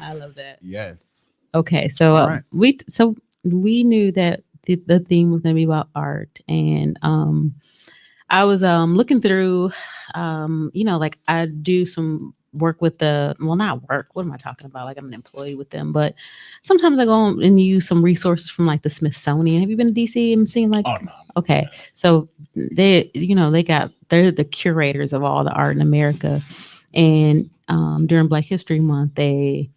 I love that. Yes. Okay, so All right. we knew that the theme was going to be about art, and I was looking through, like I do some work with not work. What am I talking about? Like I'm an employee with them, but sometimes I go and use some resources from like the Smithsonian. Have you been to DC and seen like? Oh no. Okay, so they're the curators of all the art in America, and during Black History Month, they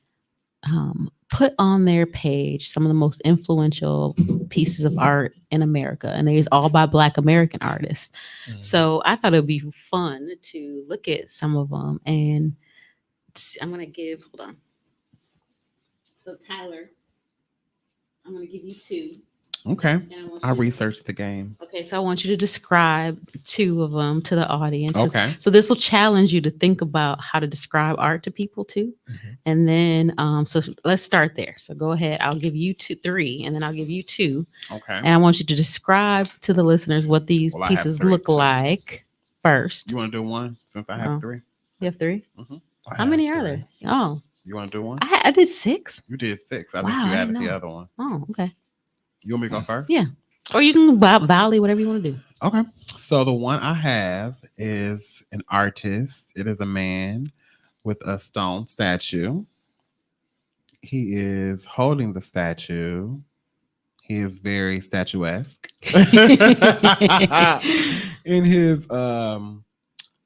put on their page some of the most influential pieces of art in America, and they're all by Black American artists. So I thought it would be fun to look at some of them, and I'm gonna hold on. So Tyler, I'm gonna give you two. Okay. And I want I you to- researched the game. Okay, so I want you to describe two of them to the audience. Okay. So this will challenge you to think about how to describe art to people too. Mhm. And then, so let's start there. So go ahead. I'll give you three, and then I'll give you two. Okay. And I want you to describe to the listeners what these Well, I have pieces three, look too. like first. You want to do one since I have Oh. three? You have three? I How have many are three. there? Oh, You want to do one? I did six. You did six. I Wow, think you I added didn't the know. other one. Oh, okay. You want me to go first? Yeah. Or you can volley, whatever you want to do. Okay. So the one I have is an artist. It is a man with a stone statue. He is holding the statue. He is very statuesque in his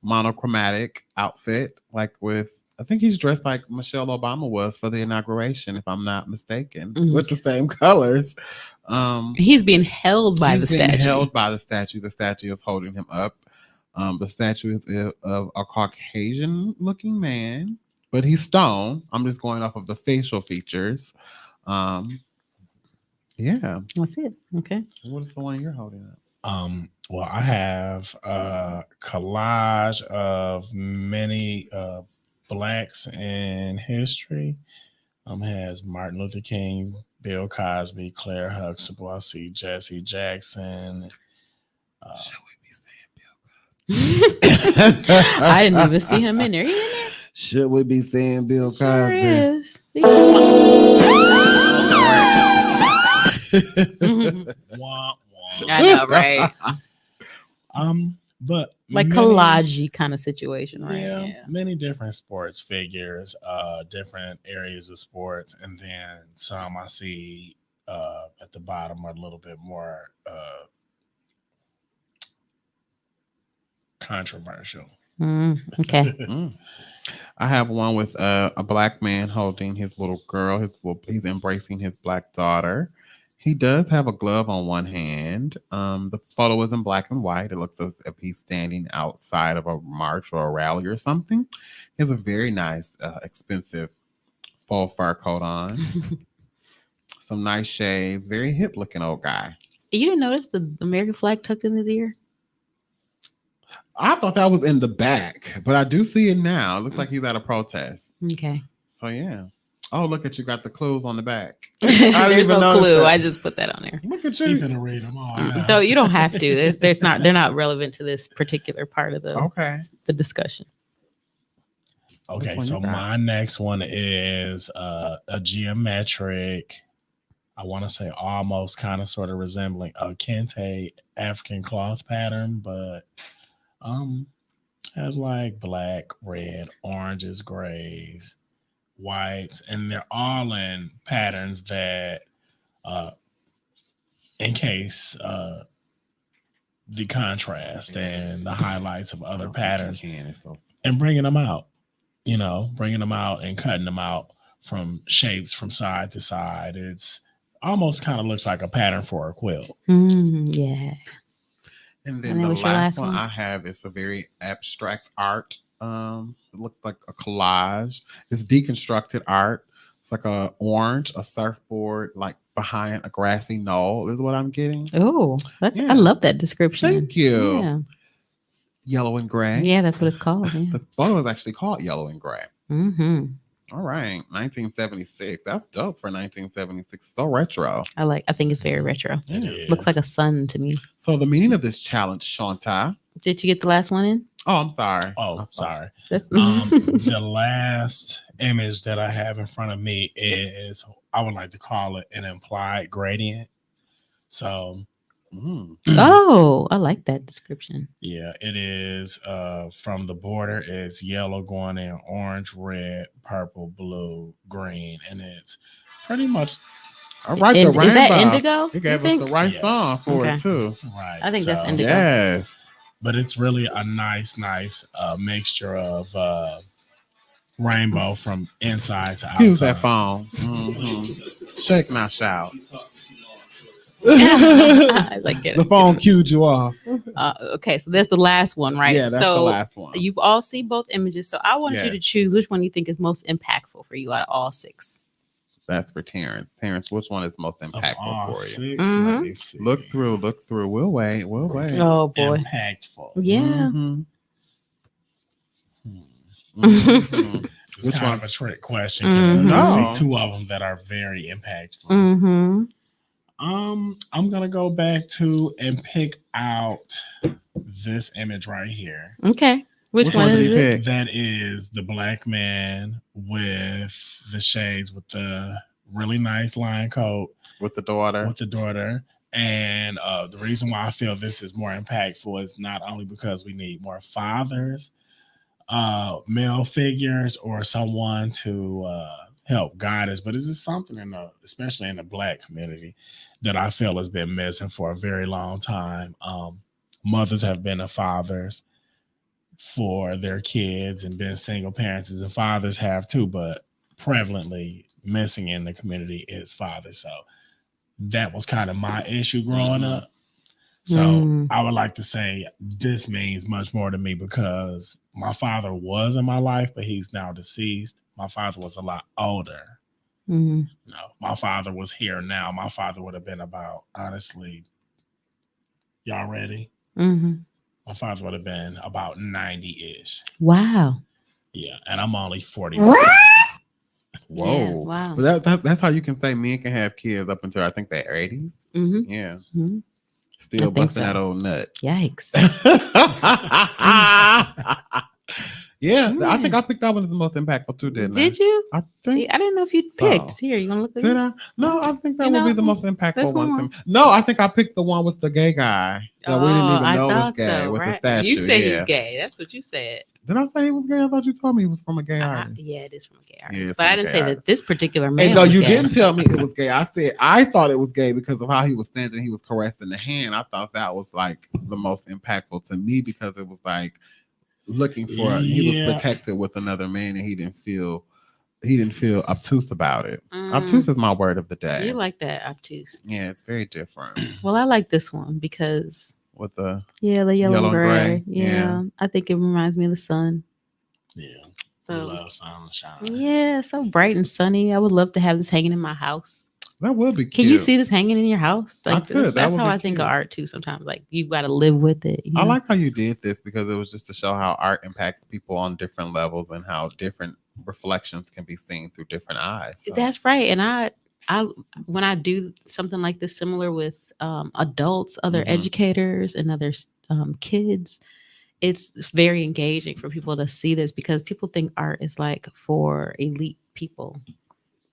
monochromatic outfit, like I think he's dressed like Michelle Obama was for the inauguration, if I'm not mistaken, Mhm. with the same colors. He's being held by He's the being statue. held by the statue. The statue is holding him up. The statue is of a Caucasian-looking man, but he's stone. I'm just going off of the facial features. Yeah. That's it. Okay. What is the one you're holding up? Well, I have a collage of many blacks in history. Has Martin Luther King, Bill Cosby, Claire Huxtable. I see Jesse Jackson. Should we be saying Bill Cosby? I didn't even see him in there. He in there? Should we be saying Bill Cosby? Sure is. Wah, wah. I know, right? But Like many- collage kind of situation, right? Yeah, many different sports figures, different areas of sports, and then some I see at the bottom are a little bit more controversial. Okay. I have one with a black man holding his little girl. He's embracing his black daughter. He does have a glove on one hand. The photo is in black and white. It looks as if he's standing outside of a march or a rally or something. He has a very nice, expensive faux fur coat on. Some nice shades. Very hip looking old guy. You didn't notice the American flag tucked in his ear? I thought that was in the back, but I do see it now. It looks like he's at a protest. Okay. So yeah. Oh, look at you! Got the clues on the back. There's no notice clue. that. I just put that on there. Look at You you. finna read them all. now. No, you don't have to. They're not relevant to this particular part of Okay. the discussion. Okay, one you so got? my next one is a geometric, I want to say almost kind of sort of resembling a kente African cloth pattern, but has like black, red, oranges, grays, whites, and they're all in patterns that encase the contrast and the highlights of I other don't think you patterns can. It's so and bringing them out, bringing them out and cutting them out from shapes from side to side. It's almost kind of looks like a pattern for a quilt. Yeah. And And then then the what's your last last one one? I have is a very abstract art. It looks like a collage. It's deconstructed art. It's like a orange, a surfboard, like behind a grassy knoll is what I'm getting. Oh, that's Yeah. I love that description. Thank you. Yeah. Yellow and gray. Yeah, that's what it's called. Yeah. The photo is actually called Yellow and Gray. Mm-hmm. All right, 1976. That's dope for 1976. So retro. I think it's very retro. It Yeah. is. Looks like a sun to me. So the meaning of this challenge, Shanta. Did you get the last one in? Oh, I'm sorry. Oh, sorry. That's The last image that I have in front of me is, I would like to call it an implied gradient. So, Oh, I like that description. yeah, it is from the border, it's yellow going in orange, red, purple, blue, green, and it's pretty much All right, the Is that rainbow. indigo? It gave you us think? the right Yes. song for Okay. it too. right. I think that's So, indigo. Yes. but it's really a nice mixture of rainbow from inside to Excuse outside. that phone. Mhm. Shake, not shout. I like it. The phone cued you off. Okay, so that's the last one, right? Yeah, that's so the last one. you all see both images. So I want you to Yes. choose which one you think is most impactful for you out of all six. That's for Terrence. Terrence, which one is most Of impactful all for you? 6, Mhm. let me see. Look through. We'll wait. We'll wait. Oh boy. Impactful. Yeah. Mhm. Mm-hmm. Mhm. It's Which kind one? of a trick question. Mhm. 'Cause I No. see two of them that are very impactful. Mm-hmm. I'm gonna go back to and pick out this image right here. Okay. Which Which one one did is he it? pick? That is the black man with the shades, with the really nice line coat, With the daughter. with the daughter. And the reason why I feel this is more impactful is not only because we need more fathers, male figures, or someone to help guide us, but it's just something especially in the Black community, that I feel has been missing for a very long time. Mothers have been the fathers for their kids and been single parents, and fathers have too, but prevalently missing in the community is fathers. So that was kind of my issue growing up. So I would like to say this means much more to me because my father was in my life, but he's now deceased. My father was a lot older. Mm-hmm. No, my father was here now. My father would have been about, honestly, y'all ready? Mm-hmm. My father would have been about 90-ish. Wow. Yeah, and I'm only 40. Whoa. Yeah, wow. But that's how you can say men can have kids up until I think their 80s. Mm-hmm. Yeah. Mm-hmm. Still I think busting so. that old nut. Yikes. Yeah, I think I picked that one as the most impactful too, didn't I? Did you? I think I didn't know if you so. picked. Here, you gonna look at Did it? I? No, I think that You would be know, the most there's impactful one one. more. No, I think I picked the one with the gay guy that we didn't even I know was thought gay so, with the right? statue. You said yeah. he's gay. That's what you said. Did I say he was gay? I thought you told me he was from a gay artist. Yeah, it is from a gay Yeah, artist. it's But from I a didn't gay say artist. that this particular man. And no, was you gay. didn't tell me it was gay. I said I thought it was gay because of how he was standing. He was caressing the hand. I thought that was like the most impactful to me because it was like looking for. He was Yeah. protected with another man, and he didn't feel obtuse about it. Mm. Obtuse is my word of the day. You like that obtuse? Yeah, it's very different Well, I like this one because with the the yellow Yellow and and gray. gray, Yeah. yeah. I think it reminds me of the sun. Yeah, we So love sunshine. yeah, so bright and sunny. I would love to have this hanging in my house. that would be Can cute. you see this hanging in your house? I Like could. That that's would how be I think of cute. art too. Sometimes, like you got to live with it. you I know? like how you did this because it was just to show how art impacts people on different levels and how different reflections can be seen through different eyes. So, That's right. And I when I do something like this, similar with adults, other Mhm. educators, and other kids, it's very engaging for people to see this because people think art is like for elite people.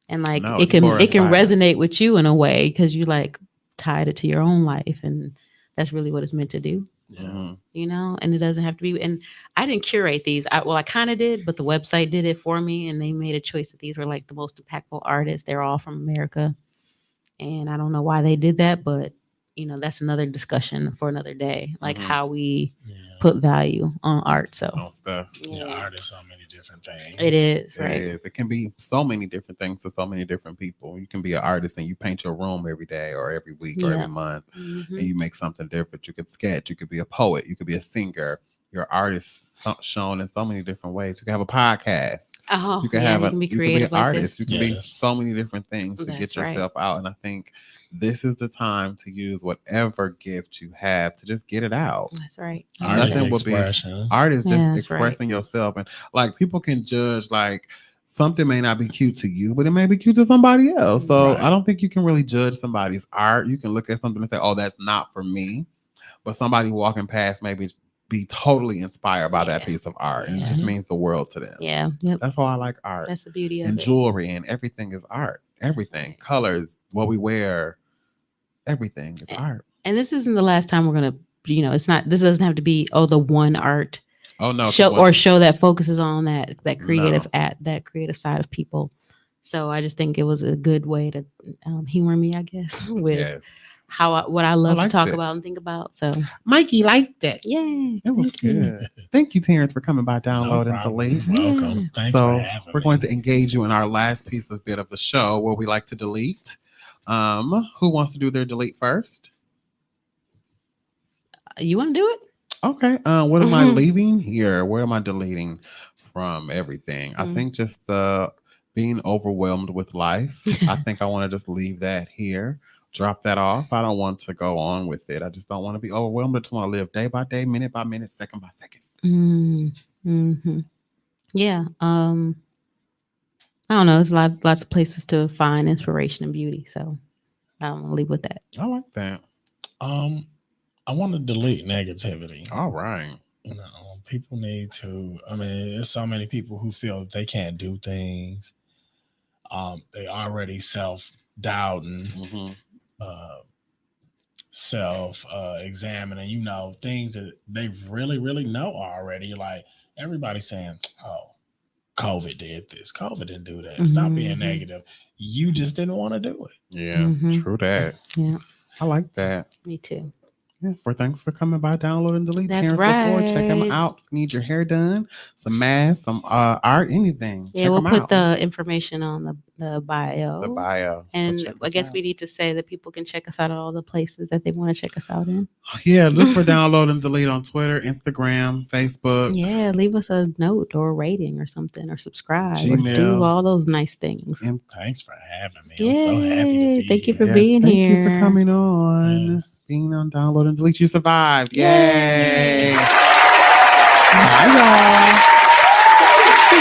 And like No, it it's for can us bias. resonate with you in a way because you like tied it to your own life, and that's really what it's meant to do. Mhm. You know, and it doesn't have to be. And I didn't curate these. I kind of did, but the website did it for me, and they made a choice that these were like the most impactful artists. They're all from America, and I don't know why they did that, but you know, that's another discussion for another day, like Mhm. how we Yeah. put value on art. So On stuff. Yeah, art is so many different things. it is It right. is. It can be so many different things to so many different people. You can be an artist and you paint your room every day or every week or Yeah. every month, Mhm. and you make something different. You could sketch. You could be a poet. You could be a singer. Your art is shown in so many different ways. You can have a podcast. Oh, You can yeah, have you a. can be You can be creative an like artist. this. You can be Yes. so many different things to That's get right. yourself out. And I think this is the time to use whatever gift you have to just get it out. That's right. Art Nothing is will be- expression. Art is Yeah, just that's right. expressing yourself, and like people can judge like something may not be cute to you, but it may be cute to somebody else. So Right. I don't think you can really judge somebody's art. You can look at something and say, "Oh, that's not for me," but somebody walking past maybe be totally inspired by that Yeah. piece of art, and it Yeah. just means the world to them. Yeah. Yep. That's why I like art. That's the beauty of And it. jewelry and everything is art. Everything, right. colors, what we wear, everything is art. And this isn't the last time we're gonna, you know, it's not. This doesn't have to be the one art Oh no, 'cause show once- show that focuses on that creative No. that creative side of people. So I just think it was a good way to humor me, I guess, with yes, what I love to liked talk it. about and think about. So Mikey liked it. yeah, it was thank you. good. Thank you, Terrence, for coming by, No download and problem. delete. Welcome. Yeah. Thanks So for having we're me. going to engage you in our last piece of bit of the show where we like to delete. Who wants to do their delete first? You want to do it? Okay. What am I Mhm. leaving here? Where am I deleting from everything? I Mhm. think just the being overwhelmed with life. I think I want to just leave that here. Drop that off. I don't want to go on with it. I just don't want to be overwhelmed. I just want to live day by day, minute by minute, second by second. Mm-hmm. Yeah. I don't know. There's lots of places to find inspiration and beauty. So I'm gonna leave with that. I like that. I want to delete negativity. All right. You know, people need to. I mean, there's so many people who feel that they can't do things. They already self-doubting, Mhm. examining. You know, things that they really know already. Like everybody's saying, "Oh, COVID did this. COVID didn't do that." Stop being Mhm. negative. You just didn't want to do it. Yeah, Mhm. true that. Yeah. I like that. Me too. Yeah, thanks for coming by, download and delete. That's Terrence LaFord. Check him right. out. Need your hair done, some masks, some art, anything. Yeah, Check we'll him put out. the information on the bio. The bio. So And check I us guess out. we need to say that people can check us out at all the places that they want to check us out in. Yeah, look for download and delete on Twitter, Instagram, Facebook. Yeah, leave us a note or a rating or something, or subscribe, or Gmail. do all those nice things. And Thanks for having me. I'm so happy to Yay, be thank you here. for being thank here. you for coming on. Yes. Being on download and delete. You survived. Yay. Yay. Bye, y'all.